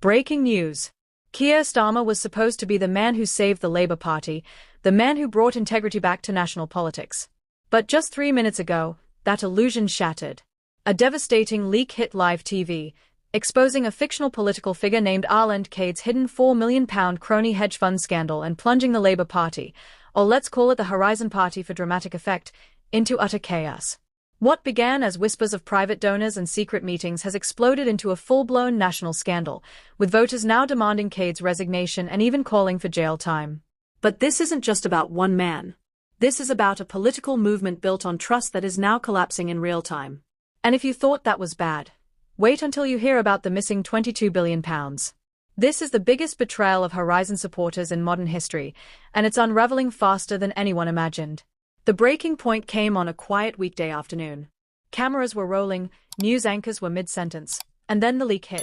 Breaking news. Keir Starmer was supposed to be the man who saved the Labour Party, the man who brought integrity back to national politics. But just 3 minutes ago, that illusion shattered. A devastating leak hit live TV, exposing a fictional political figure named Arland Cade's hidden £4 million crony hedge fund scandal and plunging the Labour Party, or let's call it the Horizon Party for dramatic effect, into utter chaos. What began as whispers of private donors and secret meetings has exploded into a full-blown national scandal, with voters now demanding Cade's resignation and even calling for jail time. But this isn't just about one man. This is about a political movement built on trust that is now collapsing in real time. And if you thought that was bad, wait until you hear about the missing £22 billion. This is the biggest betrayal of Horizon supporters in modern history, and it's unraveling faster than anyone imagined. The breaking point came on a quiet weekday afternoon. Cameras were rolling, news anchors were mid-sentence, and then the leak hit.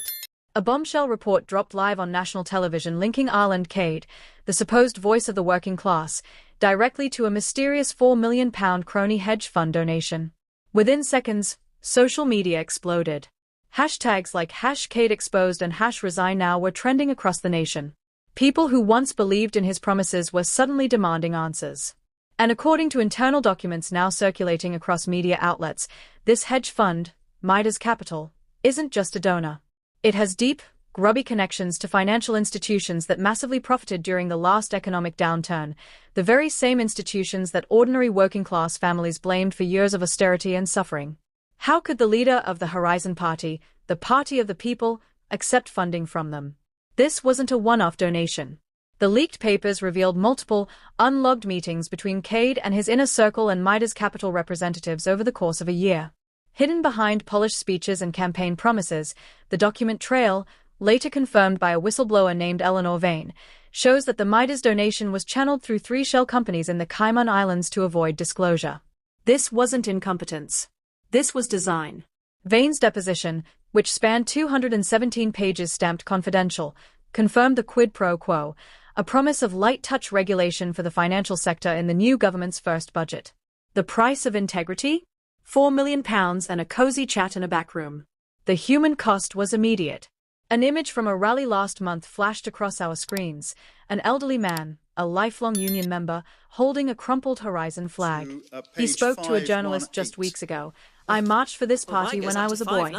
A bombshell report dropped live on national television linking Arland Cade, the supposed voice of the working class, directly to a mysterious £4 million crony hedge fund donation. Within seconds, social media exploded. Hashtags like #CadeExposed and #ResignNow were trending across the nation. People who once believed in his promises were suddenly demanding answers. And according to internal documents now circulating across media outlets, this hedge fund, Midas Capital, isn't just a donor. It has deep, grubby connections to financial institutions that massively profited during the last economic downturn, the very same institutions that ordinary working-class families blamed for years of austerity and suffering. How could the leader of the Horizon Party, the party of the people, accept funding from them? This wasn't a one-off donation. The leaked papers revealed multiple, unlogged meetings between Cade and his inner circle and Midas Capital representatives over the course of a year. Hidden behind polished speeches and campaign promises, the document trail, later confirmed by a whistleblower named Eleanor Vane, shows that the Midas donation was channeled through 3 shell companies in the Cayman Islands to avoid disclosure. This wasn't incompetence. This was design. Vane's deposition, which spanned 217 pages stamped confidential, confirmed the quid pro quo, a promise of light-touch regulation for the financial sector in the new government's first budget. The price of integrity? £4 million and a cozy chat in a back room. The human cost was immediate. An image from a rally last month flashed across our screens, an elderly man, a lifelong union member, holding a crumpled Horizon flag. He spoke to a journalist just weeks ago. "I marched for this party when I was a boy.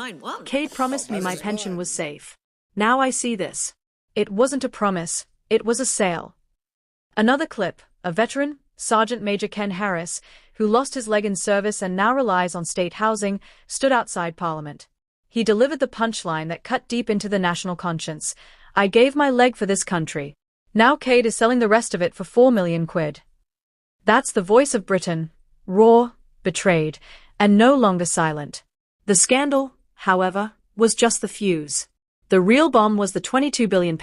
Cade promised me my pension was safe. Now I see this. It wasn't a promise. It was a sale." Another clip, a veteran, Sergeant Major Ken Harris, who lost his leg in service and now relies on state housing, stood outside Parliament. He delivered the punchline that cut deep into the national conscience. "I gave my leg for this country. Now Cade is selling the rest of it for £4 million." That's the voice of Britain, raw, betrayed, and no longer silent. The scandal, however, was just the fuse. The real bomb was the £22 billion.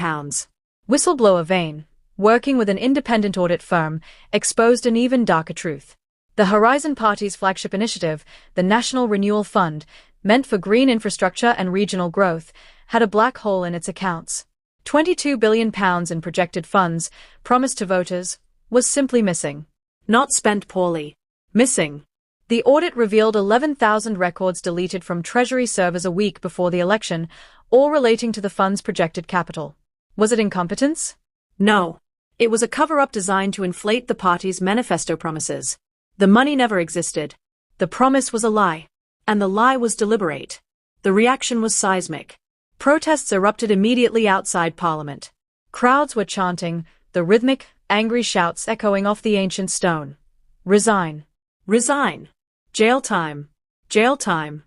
Whistleblower Vane, working with an independent audit firm, exposed an even darker truth. The Horizon Party's flagship initiative, the National Renewal Fund, meant for green infrastructure and regional growth, had a black hole in its accounts. £22 billion in projected funds, promised to voters, was simply missing. Not spent poorly. Missing. The audit revealed 11,000 records deleted from Treasury servers a week before the election, all relating to the fund's projected capital. Was it incompetence? No. It was a cover-up designed to inflate the party's manifesto promises. The money never existed. The promise was a lie. And the lie was deliberate. The reaction was seismic. Protests erupted immediately outside Parliament. Crowds were chanting, the rhythmic, angry shouts echoing off the ancient stone. "Resign. Resign. Jail time. Jail time."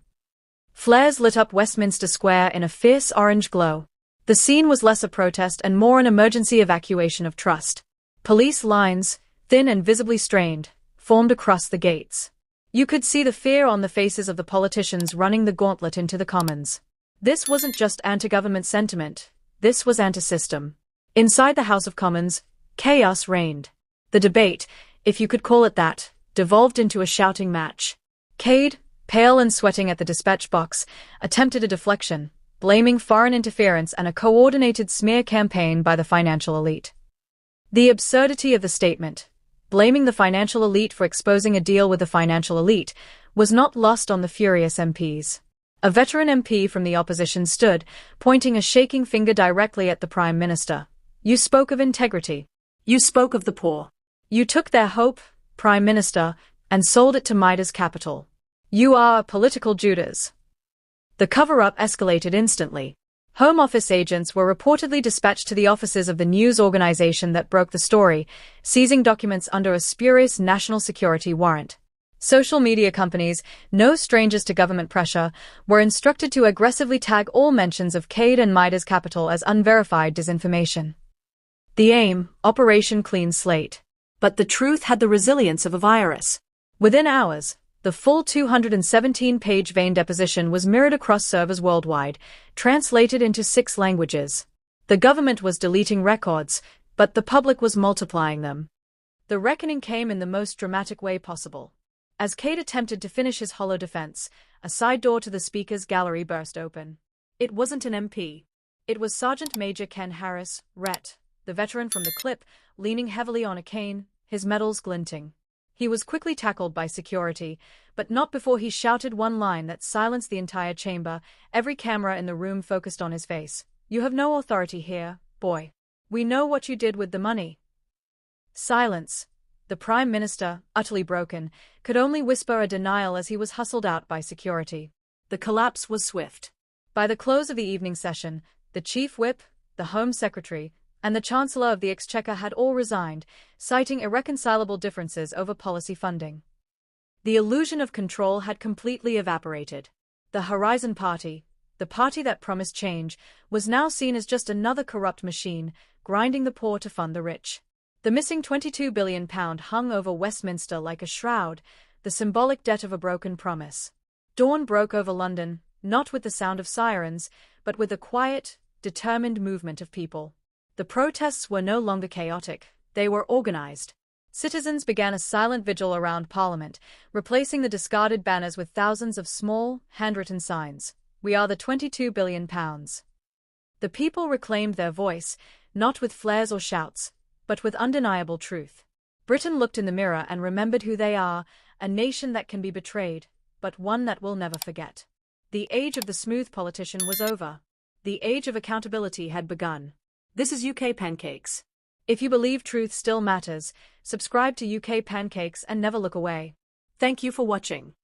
Flares lit up Westminster Square in a fierce orange glow. The scene was less a protest and more an emergency evacuation of trust. Police lines, thin and visibly strained, formed across the gates. You could see the fear on the faces of the politicians running the gauntlet into the Commons. This wasn't just anti-government sentiment, this was anti-system. Inside the House of Commons, chaos reigned. The debate, if you could call it that, devolved into a shouting match. Cade, pale and sweating at the dispatch box, attempted a deflection, blaming foreign interference and a coordinated smear campaign by the financial elite. The absurdity of the statement, blaming the financial elite for exposing a deal with the financial elite, was not lost on the furious MPs. A veteran MP from the opposition stood, pointing a shaking finger directly at the Prime Minister. You spoke of integrity. You spoke of the poor. You took their hope, Prime Minister, and sold it to Midas Capital. You are a political Judas. The cover-up escalated instantly. Home Office agents were reportedly dispatched to the offices of the news organization that broke the story, seizing documents under a spurious national security warrant. Social media companies, no strangers to government pressure, were instructed to aggressively tag all mentions of Cade and Midas Capital as unverified disinformation. The aim, Operation Clean Slate. But the truth had the resilience of a virus. Within hours, the full 217-page Vane deposition was mirrored across servers worldwide, translated into 6 languages. The government was deleting records, but the public was multiplying them. The reckoning came in the most dramatic way possible. As Cade attempted to finish his hollow defense, a side door to the Speaker's gallery burst open. It wasn't an MP. It was Sergeant Major Ken Harris, Ret, the veteran from the clip, leaning heavily on a cane, his medals glinting. He was quickly tackled by security, but not before he shouted one line that silenced the entire chamber, every camera in the room focused on his face. You have no authority here, boy. We know what you did with the money. Silence. The Prime Minister, utterly broken, could only whisper a denial as he was hustled out by security. The collapse was swift. By the close of the evening session, the Chief Whip, the Home Secretary, and the Chancellor of the Exchequer had all resigned, citing irreconcilable differences over policy funding. The illusion of control had completely evaporated. The Horizon Party, the party that promised change, was now seen as just another corrupt machine, grinding the poor to fund the rich. The missing £22 billion hung over Westminster like a shroud, the symbolic debt of a broken promise. Dawn broke over London, not with the sound of sirens, but with a quiet, determined movement of people. The protests were no longer chaotic, they were organized. Citizens began a silent vigil around Parliament, replacing the discarded banners with thousands of small, handwritten signs. We are the £22 billion. The people reclaimed their voice, not with flares or shouts, but with undeniable truth. Britain looked in the mirror and remembered who they are, a nation that can be betrayed, but one that will never forget. The age of the smooth politician was over. The age of accountability had begun. This is UK Pancakes. If you believe truth still matters, subscribe to UK Pancakes and never look away. Thank you for watching.